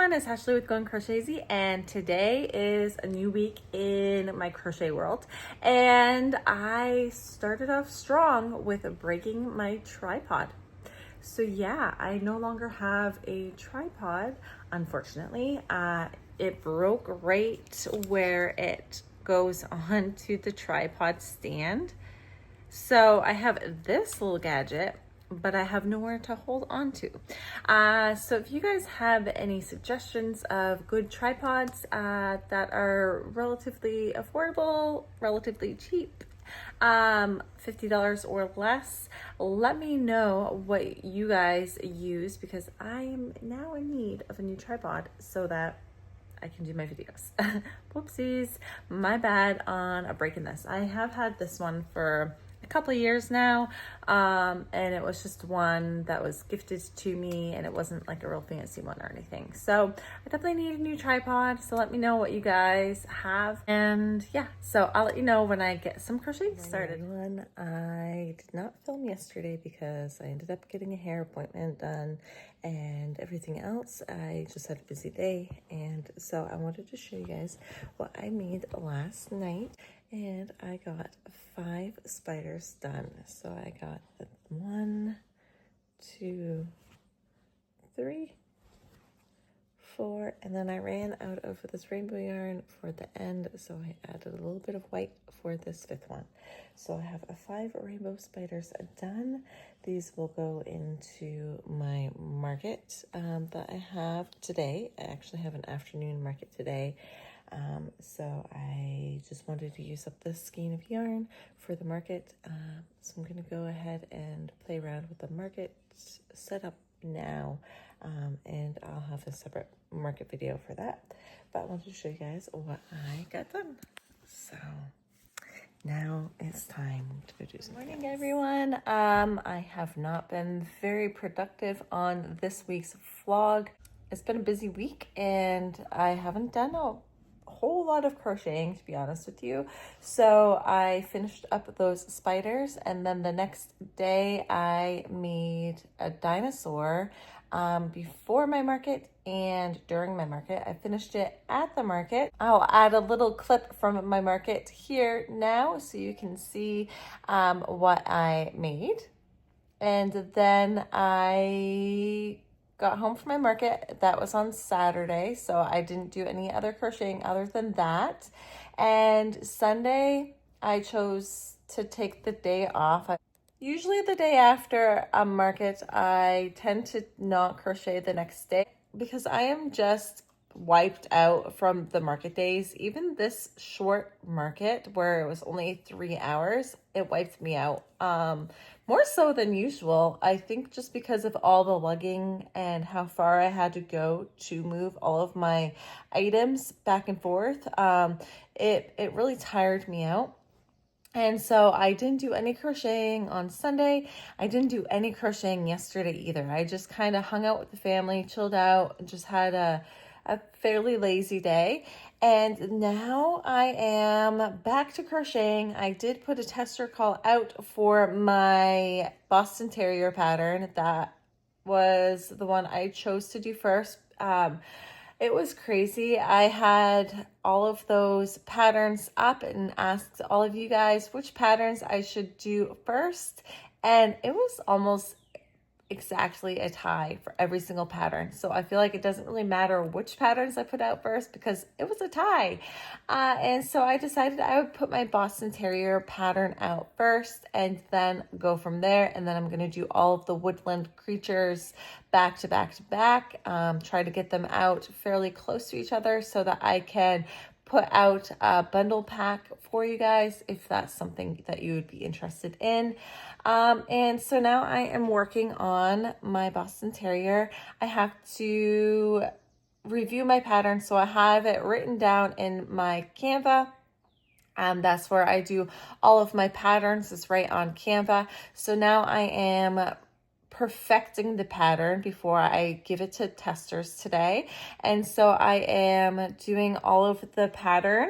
everyone, it's Ashley with Going Crochetzy, and today is a new week in my crochet world. And I started off strong with breaking my tripod. So yeah, I no longer have a tripod, unfortunately. It broke right where it goes onto the tripod stand. So I have this little gadget, but I have nowhere to hold on to. So if you guys have any suggestions of good tripods that are relatively affordable, relatively cheap, $50 or less, let me know what you guys use, because I am now in need of a new tripod so that I can do my videos. Whoopsies, my bad on breaking this. I have had this one for a couple of years now, and it was just one that was gifted to me, and it wasn't like a real fancy one or anything. So I definitely need a new tripod, so let me know what you guys have. And yeah, so I'll let you know when I get some crochet started. Everyone, I did not film yesterday because I ended up getting a hair appointment done and everything else. I just had a busy day, and so I wanted to show you guys what I made last night. And I got 5 spiders done. So I got 1, 2, 3, 4, and then I ran out of this rainbow yarn for the end, so I added a little bit of white for this 5th one. So I have 5 rainbow spiders done. These will go into my market that I have today. I actually have an afternoon market today. So I just wanted to use up this skein of yarn for the market. So I'm going to go ahead and play around with the market setup now. And I'll have a separate market video for that. But I wanted to show you guys what I got done. So now it's time to go do some. Good morning, everyone. I have not been very productive on this week's vlog. It's been a busy week, and I haven't done a whole lot of crocheting, to be honest with you. So I finished up those spiders, and then the next day I made a dinosaur before my market and during my market. I finished it at the market. I'll add a little clip from my market here now so you can see what I made. And then I got home from my market. That was on Saturday, so I didn't do any other crocheting other than that. And Sunday, I chose to take the day off. Usually the day after a market, I tend to not crochet the next day because I am just wiped out from the market days. Even this short market where it was only 3 hours, it wiped me out. More so than usual, I think, just because of all the lugging and how far I had to go to move all of my items back and forth. It really tired me out. And so I didn't do any crocheting on Sunday. I didn't do any crocheting yesterday either. I just kind of hung out with the family, chilled out, and just had a fairly lazy day. And now I am back to crocheting. I did put a tester call out for my Boston Terrier pattern. That was the one I chose to do first. It was crazy. I had all of those patterns up and asked all of you guys which patterns I should do first. And it was almost exactly a tie for every single pattern. So I feel like it doesn't really matter which patterns I put out first because it was a tie. And so I decided I would put my Boston Terrier pattern out first and then go from there. And then I'm going to do all of the woodland creatures back to back to back. Try to get them out fairly close to each other so that I can put out a bundle pack for you guys if that's something that you would be interested in. And so now I am working on my Boston Terrier. I have to review my pattern, so I have it written down in my Canva. That's where I do all of my patterns. It's right on Canva. So now I am perfecting the pattern before I give it to testers today. And so I am doing all of the pattern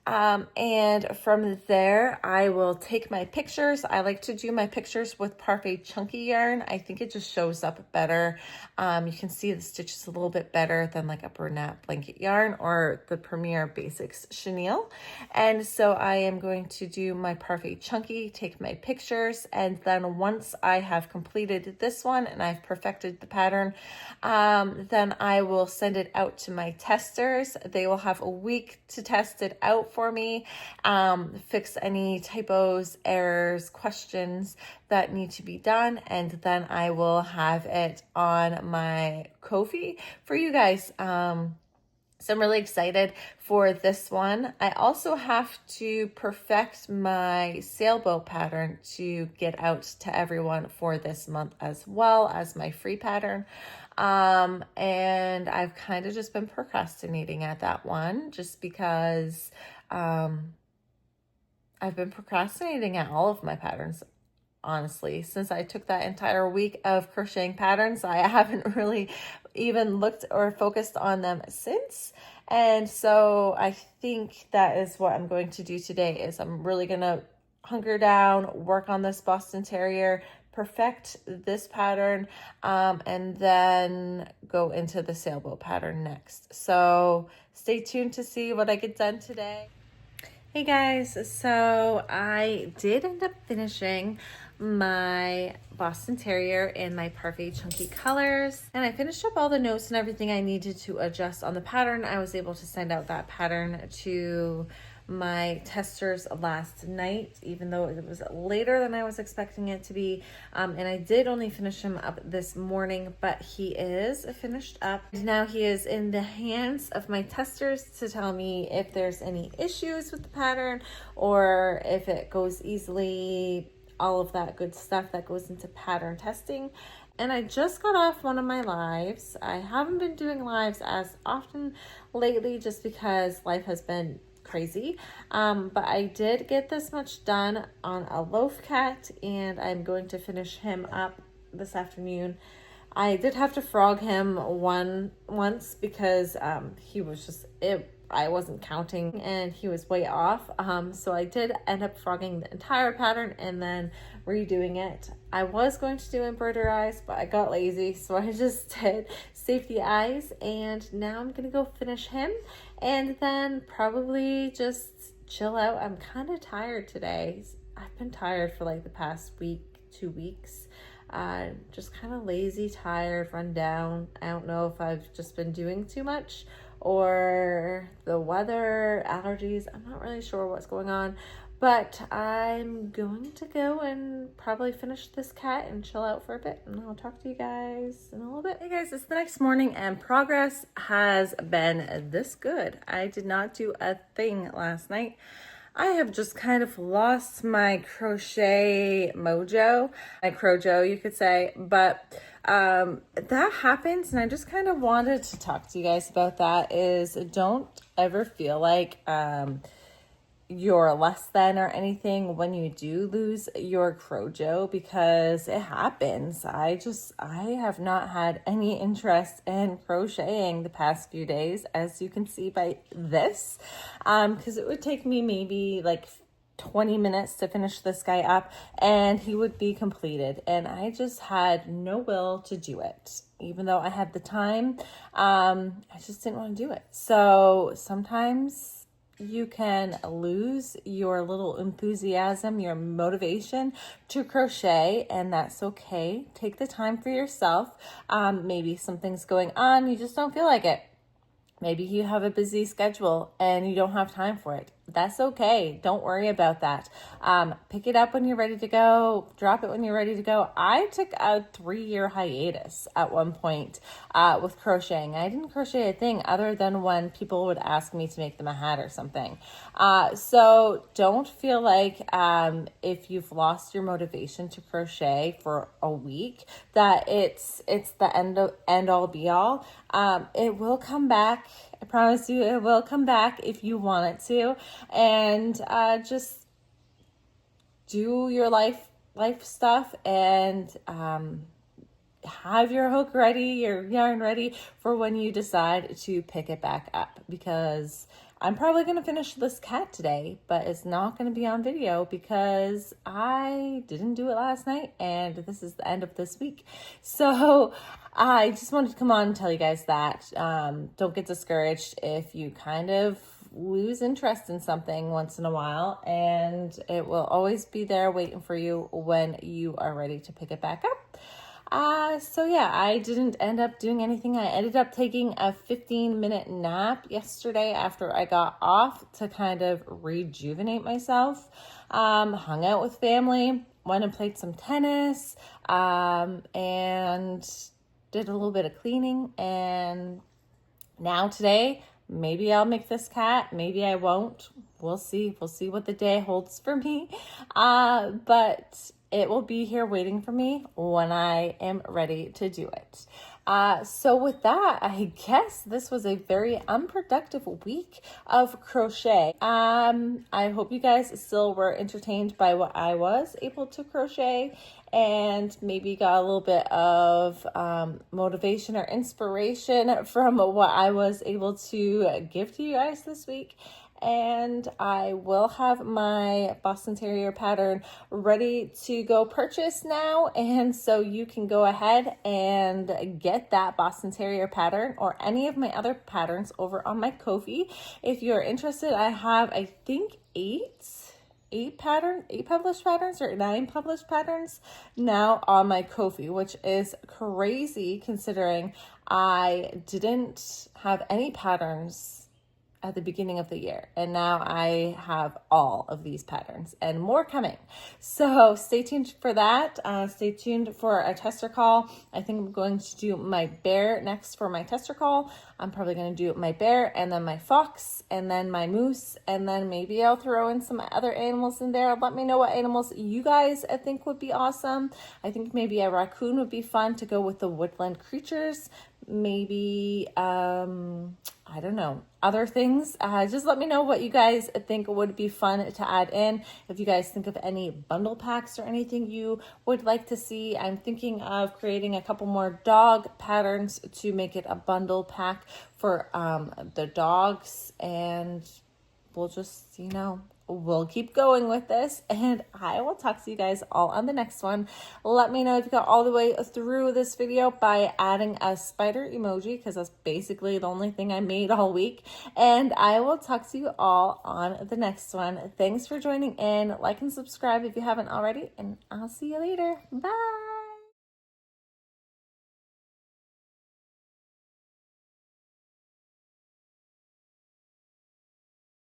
And from there, I will take my pictures. I like to do my pictures with Parfait Chunky yarn. I think it just shows up better. You can see the stitches a little bit better than like a Bernat blanket yarn or the Premier Basics chenille. And so I am going to do my Parfait Chunky, take my pictures, and then once I have completed this one and I've perfected the pattern, then I will send it out to my testers. They will have a week to test it out for me, fix any typos, errors, questions that need to be done, and then I will have it on my Ko-fi for you guys. So I'm really excited for this one. I also have to perfect my sailboat pattern to get out to everyone for this month, as well as my free pattern. And I've kind of just been procrastinating at that one just because I've been procrastinating at all of my patterns. Honestly, since I took that entire week of crocheting patterns, I haven't really even looked or focused on them since. And so I think that is what I'm going to do today is I'm really going to hunker down, work on this Boston Terrier, perfect this pattern, and then go into the sailboat pattern next. So stay tuned to see what I get done today. Hey guys, so I did end up finishing my Boston Terrier in my Parfait Chunky colors, and I finished up all the notes and everything I needed to adjust on the pattern. I was able to send out that pattern to my testers last night, even though it was later than I was expecting it to be, and I did only finish him up this morning, but he is finished up. Now he is in the hands of my testers to tell me if there's any issues with the pattern or if it goes easily, all of that good stuff that goes into pattern testing. And I just got off one of my lives. I haven't been doing lives as often lately just because life has been crazy, but I did get this much done on a loaf cat, and I'm going to finish him up this afternoon. I did have to frog him once because he was just I wasn't counting and he was way off, so I did end up frogging the entire pattern and then redoing it. I was going to do embroidery eyes, but I got lazy, so I just did safety eyes, and now I'm gonna go finish him and then probably just chill out. I'm kind of tired today. I've been tired for like the past week, 2 weeks. Just kind of lazy, tired, run down. I don't know if I've just been doing too much or the weather, allergies. I'm not really sure what's going on, but I'm going to go and probably finish this cat and chill out for a bit, and I'll talk to you guys in a little bit. Hey guys, it's the next morning and progress has been this good. I did not do a thing last night. I have just kind of lost my crochet mojo, my CroJo, you could say, but that happens, and I just kind of wanted to talk to you guys about that. Is don't ever feel like you're less than or anything when you do lose your CroJo, because it happens. I have not had any interest in crocheting the past few days, as you can see by this, because it would take me maybe like 20 minutes to finish this guy up and he would be completed, and I just had no will to do it. Even though I had the time, I just didn't want to do it. So sometimes you can lose your little enthusiasm, your motivation to crochet, and that's okay. Take the time for yourself. Maybe something's going on, you just don't feel like it. Maybe you have a busy schedule and you don't have time for it. That's okay. Don't worry about that. Pick it up when you're ready to go. Drop it when you're ready to go. I took a 3-year hiatus at one point with crocheting. I didn't crochet a thing other than when people would ask me to make them a hat or something. So don't feel like if you've lost your motivation to crochet for a week that it's the end all be all. It will come back. I promise you, it will come back if you want it to, and just do your life stuff and have your hook ready, your yarn ready for when you decide to pick it back up, because I'm probably going to finish this cat today, but it's not going to be on video because I didn't do it last night and this is the end of this week. So I just wanted to come on and tell you guys that don't get discouraged if you kind of lose interest in something once in a while, and it will always be there waiting for you when you are ready to pick it back up. So yeah, I didn't end up doing anything. I ended up taking a 15-minute nap yesterday after I got off to kind of rejuvenate myself. Hung out with family, went and played some tennis, and did a little bit of cleaning. And now today, maybe I'll make this cat, maybe I won't. We'll see. We'll see what the day holds for me. But it will be here waiting for me when I am ready to do it. So with that, I guess this was a very unproductive week of crochet. I hope you guys still were entertained by what I was able to crochet, and maybe got a little bit of motivation or inspiration from what I was able to give to you guys this week. And I will have my Boston Terrier pattern ready to go purchase now. And so you can go ahead and get that Boston Terrier pattern or any of my other patterns over on my Ko-fi. If you're interested, I have, I think, eight published patterns or 9 published patterns now on my Ko-fi, which is crazy considering I didn't have any patterns at the beginning of the year, and now I have all of these patterns and more coming. So stay tuned for that. Stay tuned for a tester call. I think I'm going to do my bear next for my tester call. I'm probably going to do my bear and then my fox and then my moose, and then maybe I'll throw in some other animals in there. Let me know what animals you guys think would be awesome. I think maybe a raccoon would be fun to go with the woodland creatures. Maybe I don't know, other things. Just let me know what you guys think would be fun to add in. If you guys think of any bundle packs or anything you would like to see. I'm thinking of creating a couple more dog patterns to make it a bundle pack for the dogs, and we'll just, we'll keep going with this, and I will talk to you guys all on the next one. Let me know if you got all the way through this video by adding a spider emoji, because that's basically the only thing I made all week. And I will talk to you all on the next one. Thanks for joining in. Like and subscribe if you haven't already, and I'll see you later. Bye.